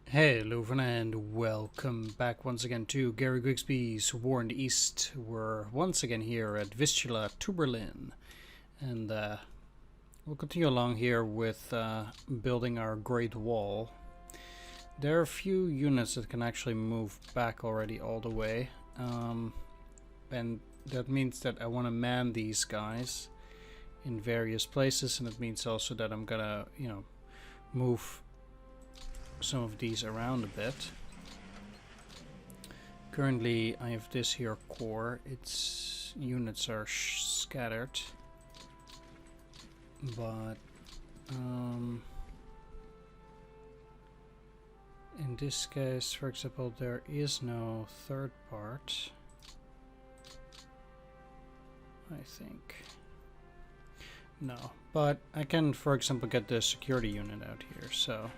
Hey, Leuven, and welcome back once again to Gary Grigsby's War in the East. We're once again here at Vistula to Berlin, and we'll continue along here with building our Great Wall. There are a few units that can actually move back already all the way, and that means that I want to man these guys in various places, and it means also that I'm gonna, move some of these around a bit. Currently I have this here core, its units are scattered, but in this case, for example, there is no third part, I think. No, but I can, for example, get the security unit out here, so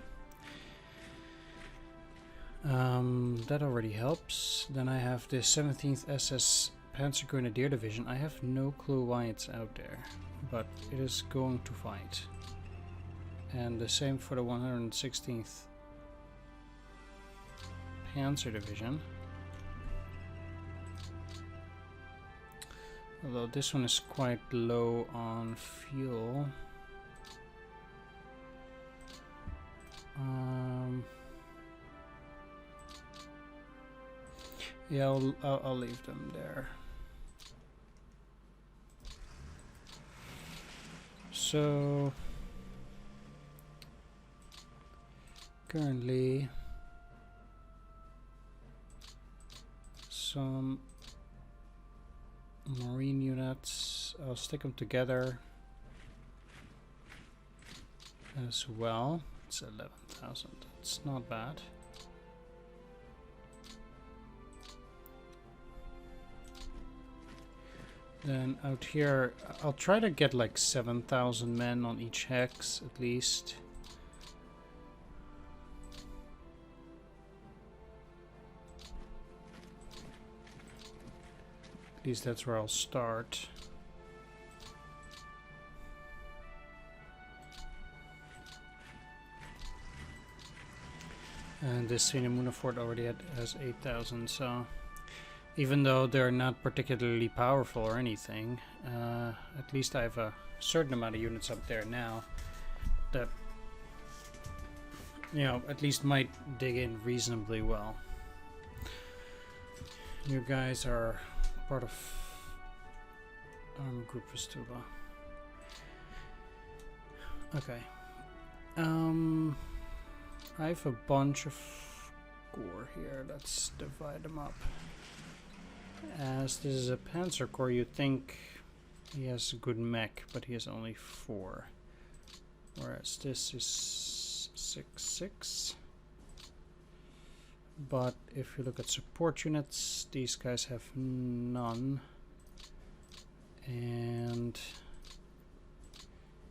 that already helps. Then I have the 17th SS Panzer Grenadier Division. I have no clue why it's out there, but it is going to fight. And the same for the 116th Panzer Division. Although this one is quite low on fuel. Yeah, I'll leave them there. So currently some marine units, I'll stick them together as well. It's 11,000. It's not bad. Then out here, I'll try to get like 7,000 men on each hex at least. At least that's where I'll start. And this Swinemuna fort already has 8,000, so even though they're not particularly powerful or anything, at least I have a certain amount of units up there now that, at least might dig in reasonably well. You guys are part of Group Vistula. Okay. I have a bunch of gore here. Let's divide them up. As this is a Panzer Corps, you'd think he has a good mech, but he has only 4. Whereas this is 6. But if you look at support units, these guys have none. And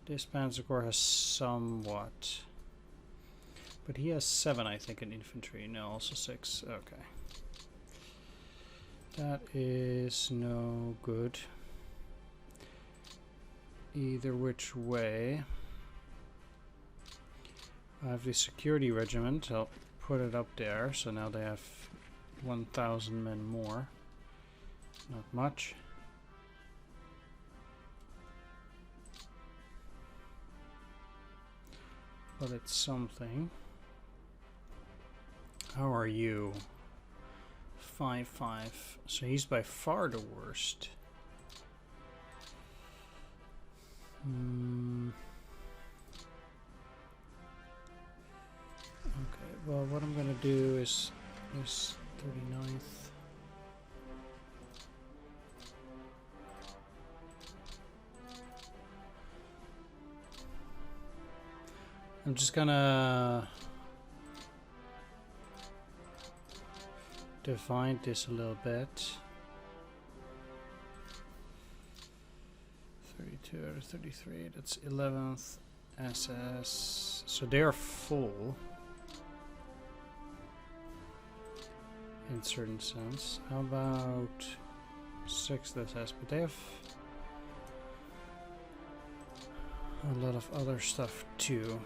this Panzer Corps has somewhat. But he has 7, I think, in infantry. No, also 6. Okay. That is no good. Either which way. I have the security regiment. I'll put it up there. So now they have 1,000 men more. Not much. But it's something. How are you? 5-5. So he's by far the worst. Okay, well, what I'm gonna do is this 39th. I'm just gonna divide this a little bit. 32 out of 33, that's 11th SS. So they're full in certain sense. How about 6th SS? But they have a lot of other stuff too.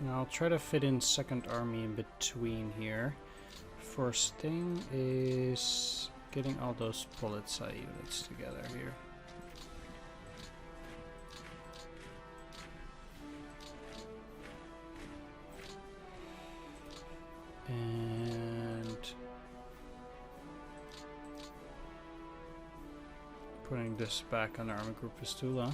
Now I'll try to fit in Second Army in between here. First thing is getting all those Polizei units together here. And putting this back on Army Group Vistula.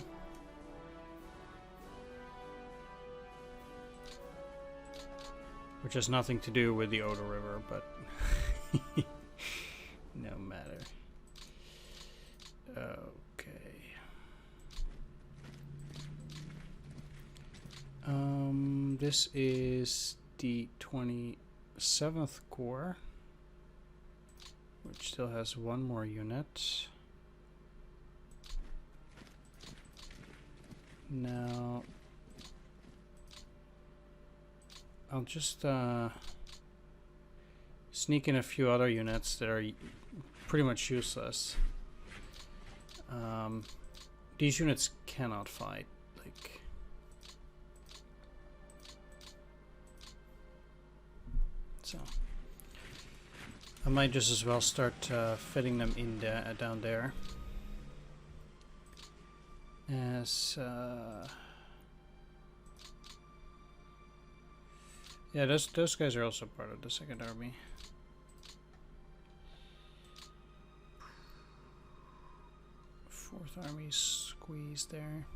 Which has nothing to do with the Oder River, but no matter. Okay. This is the 27th Corps, which still has one more unit. Now I'll just sneak in a few other units that are pretty much useless. These units cannot fight. Like, so I might just as well start fitting them in down there. As yeah, those guys are also part of the Second Army. Fourth Army squeezed there.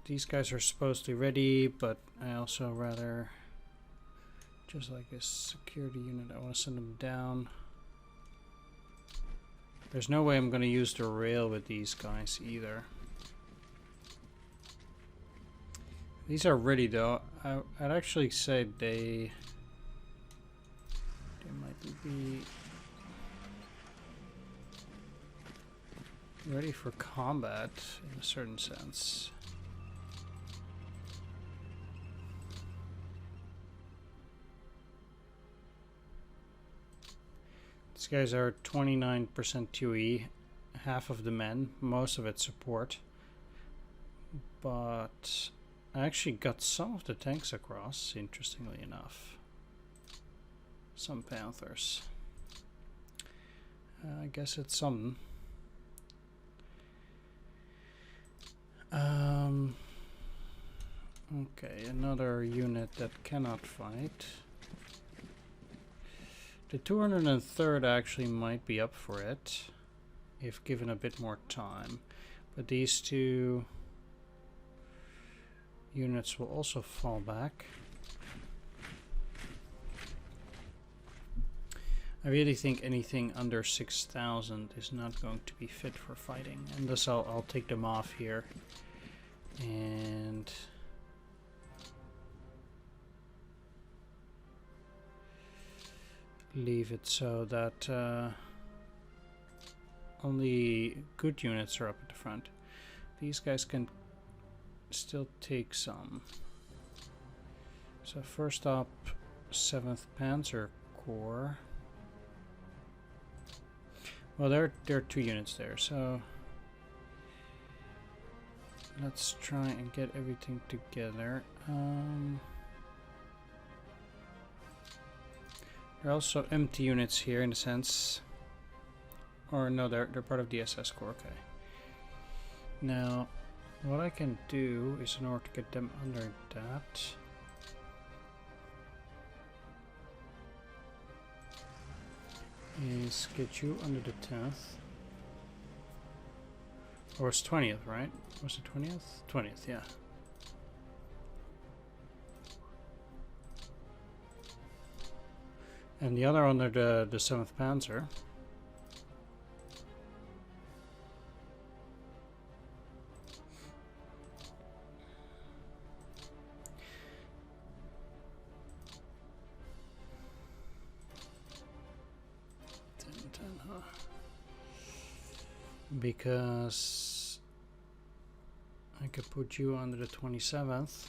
These guys are supposed to be ready, but I also rather, just like a security unit, I want to send them down. There's no way I'm going to use the rail with these guys either. These are ready though. I'd actually say they might be ready for combat in a certain sense. These guys are 29% TOE, half of the men, most of it support. But I actually got some of the tanks across, interestingly enough. Some Panthers. I guess it's something. Okay, another unit that cannot fight. The 203rd actually might be up for it, if given a bit more time. But these two units will also fall back. I really think anything under 6,000 is not going to be fit for fighting, and thus I'll take them off here and leave it so that only good units are up at the front. These guys can still take some. So first up, 7th Panzer Corps. Well, there are 2 units there, so let's try and get everything together. There are also empty units here in a sense. Or no, they're part of the SS Corps, okay. Now, what I can do is, in order to get them under that, is get you under the 10th. Or it's 20th, right? Was it 20th? 20th, yeah. And the other under the 7th Panzer. Because I could put you under the 27th.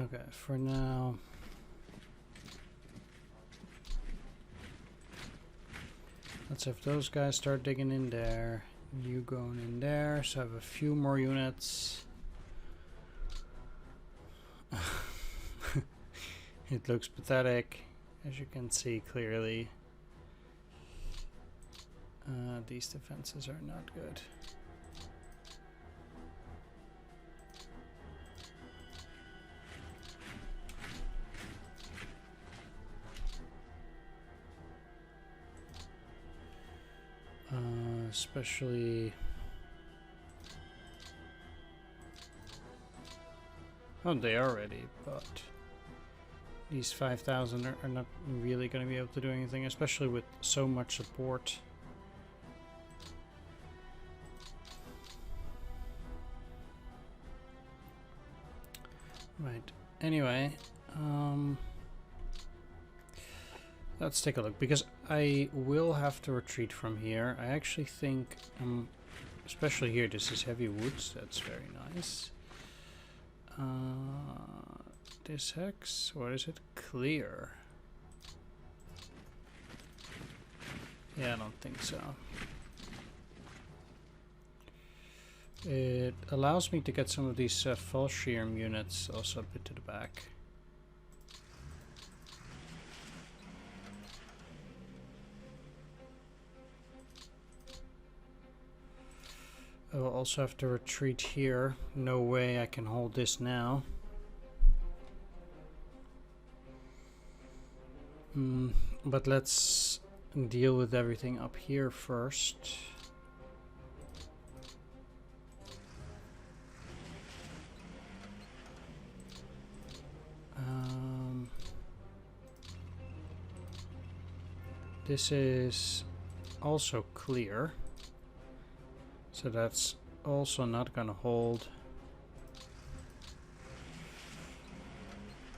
Okay, for now. Let's have those guys start digging in there. You going in there, so I have a few more units. It looks pathetic, as you can see clearly. These defenses are not good. Especially... Oh, they are ready, but these 5,000 are not really going to be able to do anything, especially with so much support. Right, anyway, let's take a look, because I will have to retreat from here. I actually think, especially here, this is heavy woods, that's very nice. This hex, what is it? Clear. Yeah, I don't think so. It allows me to get some of these Fallschirm units also a bit to the back. I will also have to retreat here. No way I can hold this now. But let's deal with everything up here first. This is also clear. So that's also not gonna hold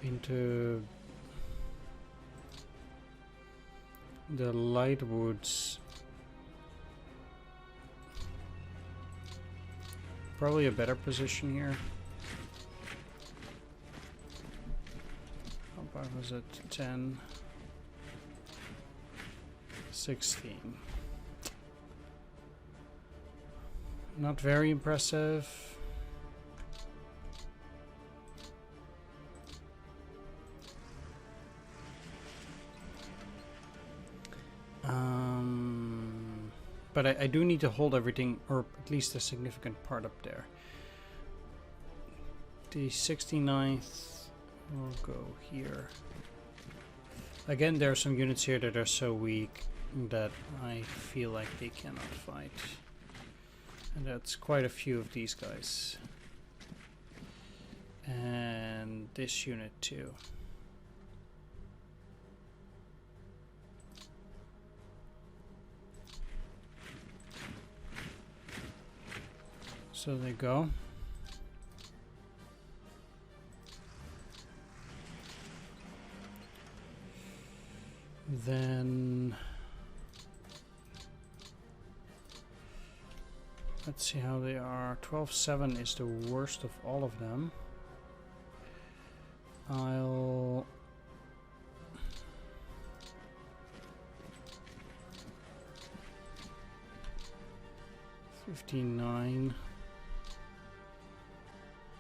into the light woods. Probably a better position here. How far was it? 10, 16. Not very impressive. But I do need to hold everything, or at least a significant part up there. The 69th will go here. Again, there are some units here that are so weak that I feel like they cannot fight. And that's quite a few of these guys. And this unit too. So they go. Then let's see how they are. 12-7 is the worst of all of them. I'll... $59.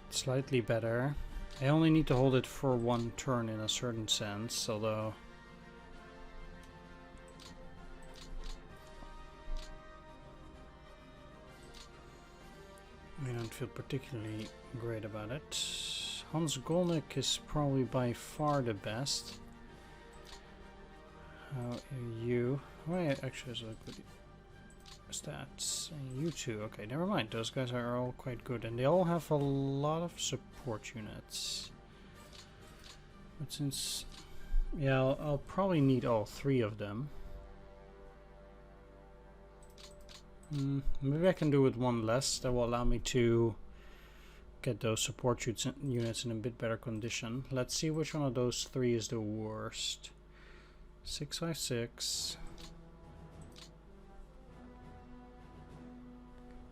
Slightly better. I only need to hold it for one turn in a certain sense, although... I don't feel particularly great about it. Hans Golnick is probably by far the best. How are you? Oh, yeah, actually, there's a good stats. You two, okay, never mind. Those guys are all quite good, and they all have a lot of support units. But since, yeah, I'll probably need all three of them. Maybe I can do with one less. That will allow me to get those support units in a bit better condition. Let's see which one of those three is the worst. 656.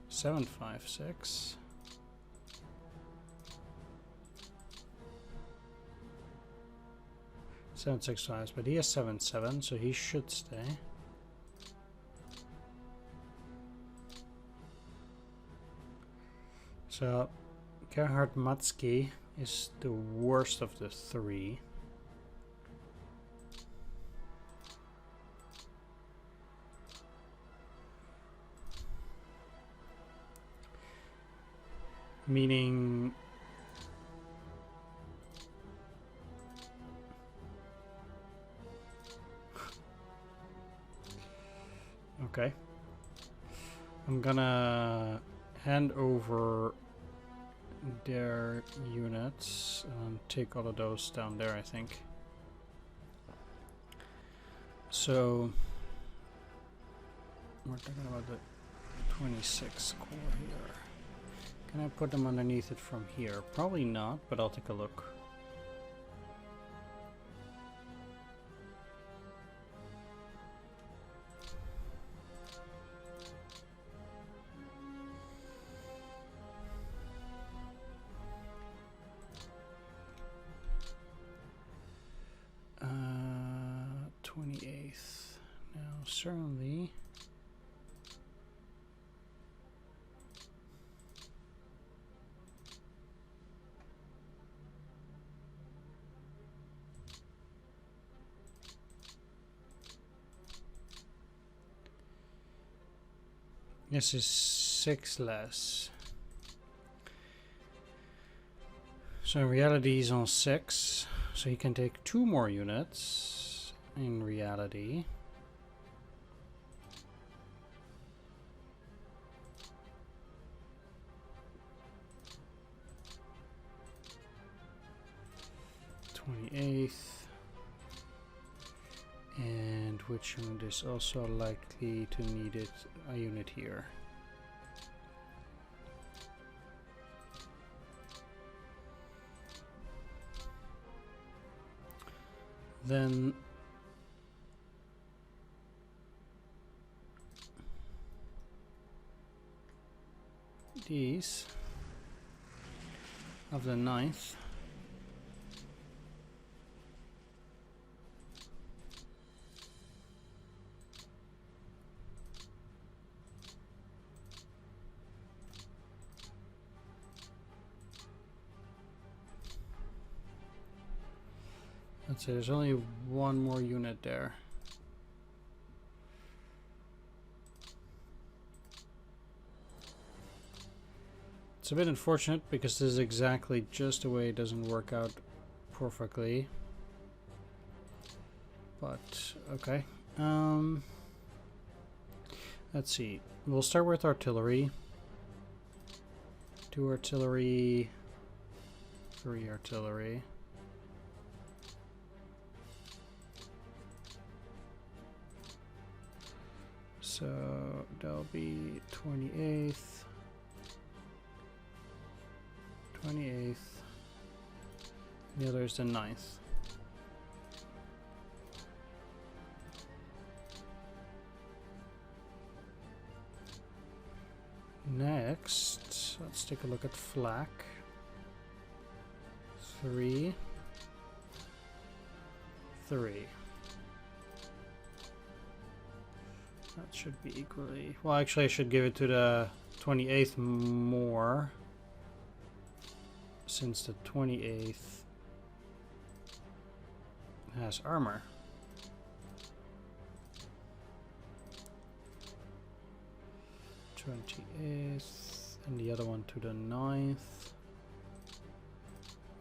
756. 765, but he has 7-7, so he should stay. So Gerhard Matzke is the worst of the three. Meaning okay. I'm gonna hand over their units and take all of those down there, I think. So we're talking about the 26 Corps here. Can I put them underneath it from here? Probably not, but I'll take a look. Uh, 28th. Now, certainly. This is 6 less. So in reality he's on 6. So he can take 2 more units in reality. And which unit is also likely to need it? A unit here. Then these of the 9th. Let's say there's only 1 more unit there. It's a bit unfortunate because this is exactly just the way it doesn't work out perfectly. But okay. Let's see. We'll start with artillery. 2 artillery, 3 artillery. So that'll be 28th, 28th. The other is the 9th. Next, let's take a look at flak. 3, 3. That should be equally... Well, actually I should give it to the 28th more, since the 28th has armor. And the other one to the 9th.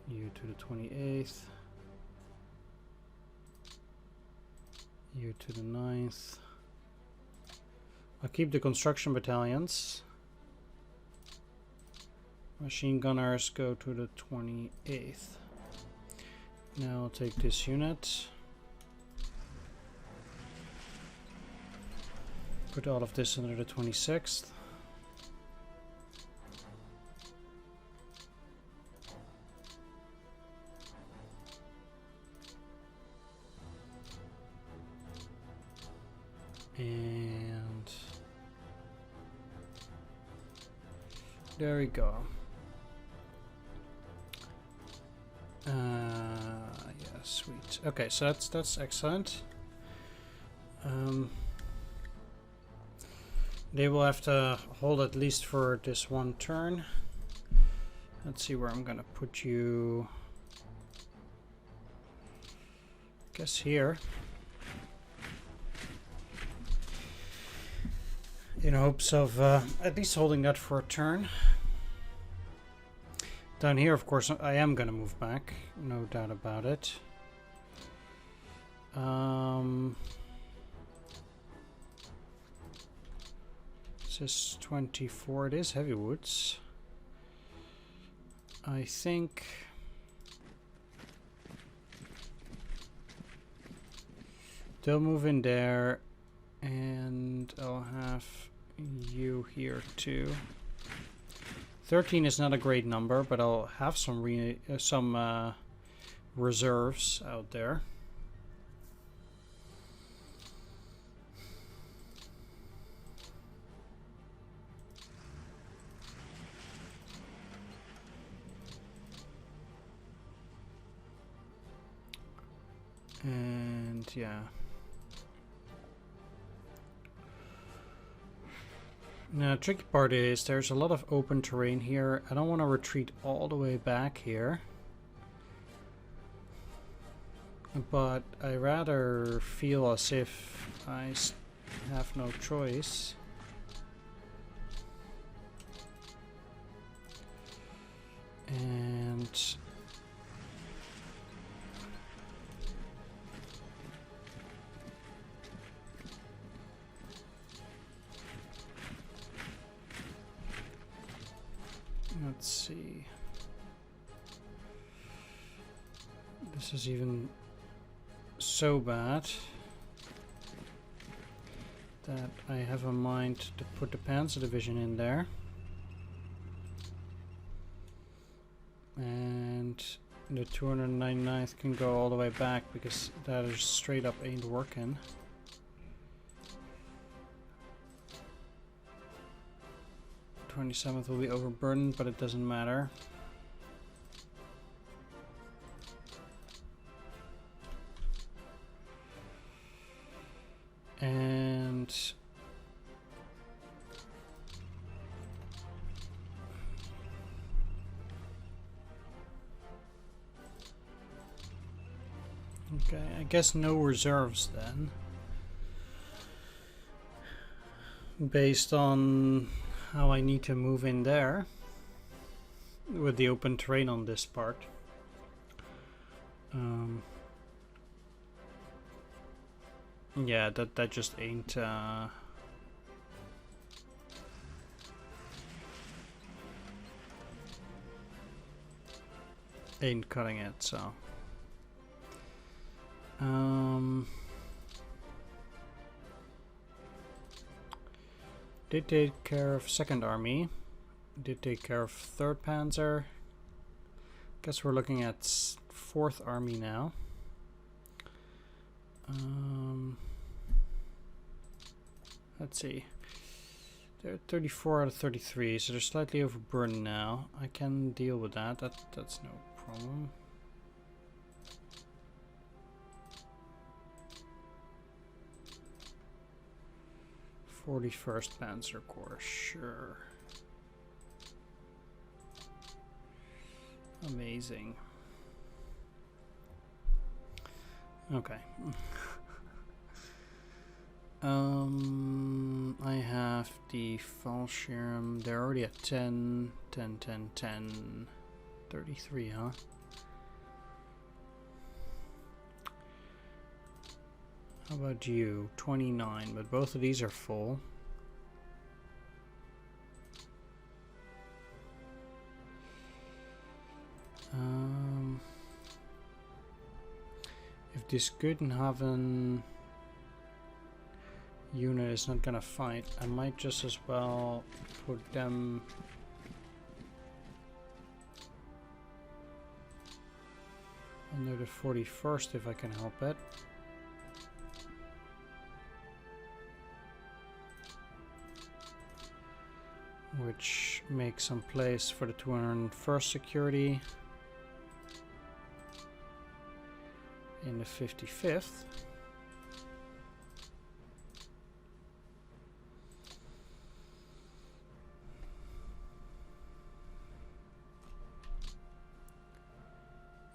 You to the 28th. You to the 9th. I'll keep the construction battalions. Machine gunners go to the 28th. Now I'll take this unit. Put all of this under the 26th. And there we go. Yes. Sweet. Okay, so that's excellent. They will have to hold at least for this one turn. Let's see where I'm gonna put you. Guess here. In hopes of at least holding that for a turn. Down here, of course, I am gonna move back, no doubt about it. This is 24. It is heavy woods. I think they'll move in there, and I'll have you here too. 13 is not a great number, but I'll have some reserves out there. And yeah. Now, the tricky part is there's a lot of open terrain here. I don't want to retreat all the way back here. But I rather feel as if I have no choice. And let's see. This is even so bad that I have a mind to put the Panzer Division in there. And the 299th can go all the way back because that is straight up ain't working. The 27th will be overburdened, but it doesn't matter. And okay, I guess no reserves then. Based on how I need to move in there with the open terrain on this part. Yeah, that just ain't cutting it, so did take care of 2nd Army, did take care of 3rd Panzer. Guess we're looking at 4th Army now. Let's see. They're 34 out of 33, so they're slightly overburdened now. I can deal with that. That's no problem. '41st Panzer Corps, sure. Amazing. Okay. I have the Fallschirm. They're already at 10, 10, 10, 10, 33, huh? How about you? 29, but both of these are full. If this Goedenhaven unit is not gonna fight, I might just as well put them under the 41st if I can help it. Which makes some place for the 201st security. in the 55th.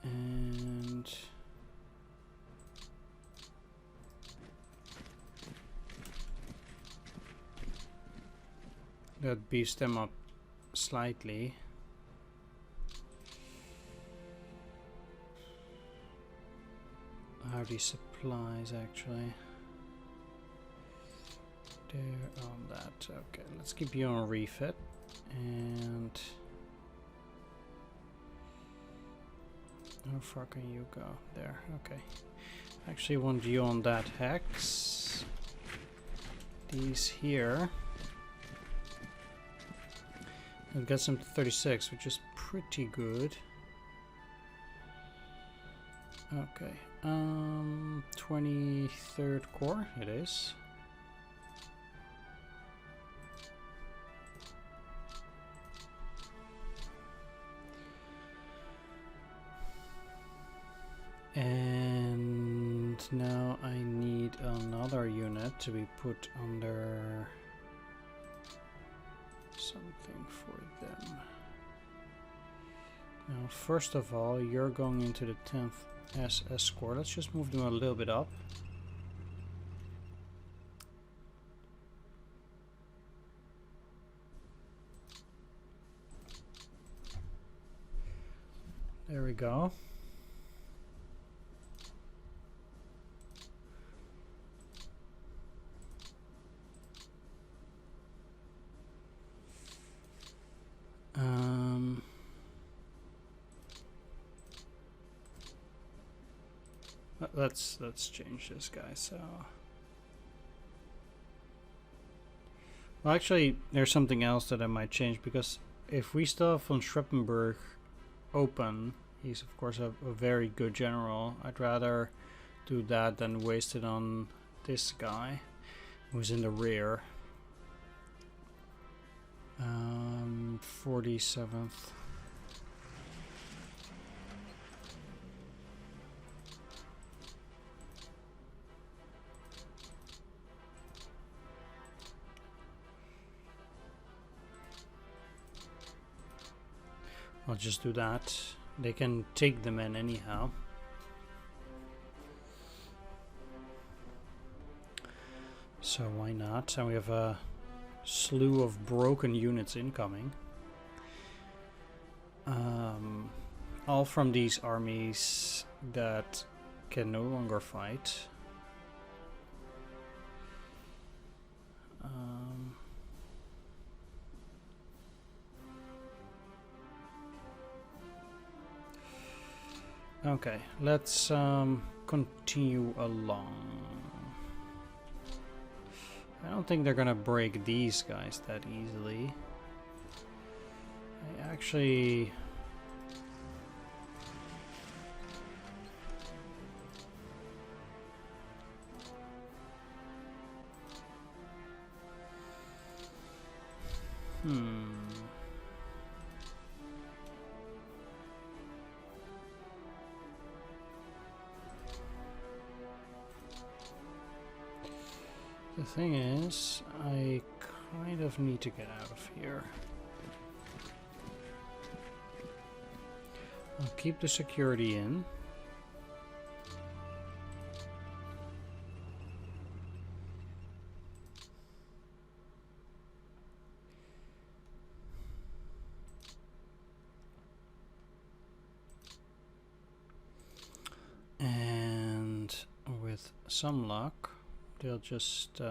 And that beefs them up slightly. How are these supplies actually? They're on that. Okay, let's keep you on refit. And how far can you go? There, okay. Actually want you on that hex. These here. It gets them to 36, which is pretty good. Okay, 23rd Corps it is. And now I need another unit to be put under something for them. Now, first of all, you're going into the 10th as escort. Let's just move them a little bit up. There we go. Let's change this guy. So, well, actually, there's something else that I might change, because if we still have von Schreppenberg open, he's of course a very good general. I'd rather do that than waste it on this guy who's in the rear. 47th. I'll just do that. They can take them in anyhow. So why not? And we have a slew of broken units incoming. All from these armies that can no longer fight. Okay, let's continue along. I don't think they're gonna break these guys that easily. I actually... The thing is, I kind of need to get out of here. I'll keep the security in. And with some luck, they'll just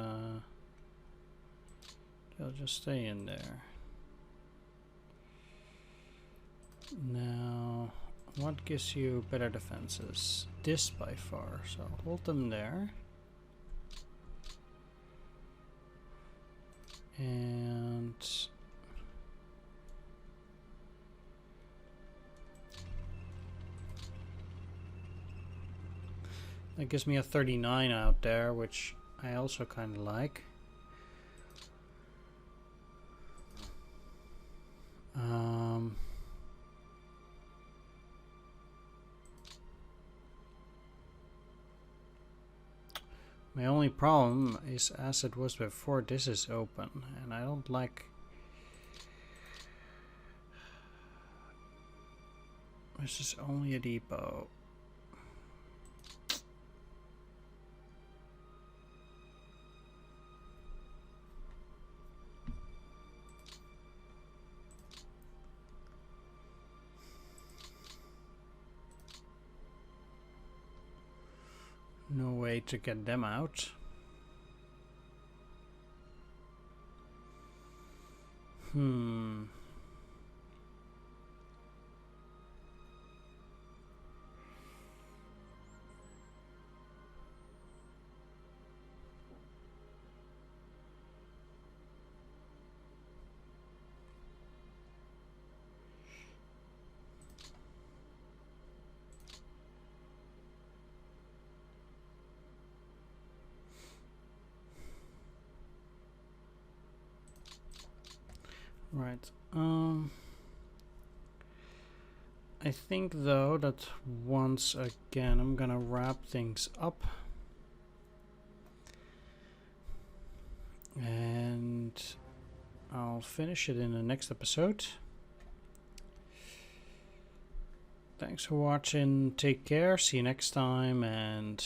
stay in there. Now, what gives you better defenses? This by far, so hold them there. And that gives me a 39 out there, which I also kind of like. My only problem is, as it was before, this is open, and I don't like... This is only a depot. No way to get them out. Right. I think though that once again I'm gonna wrap things up, and I'll finish it in the next episode. Thanks for watching, take care, see you next time, and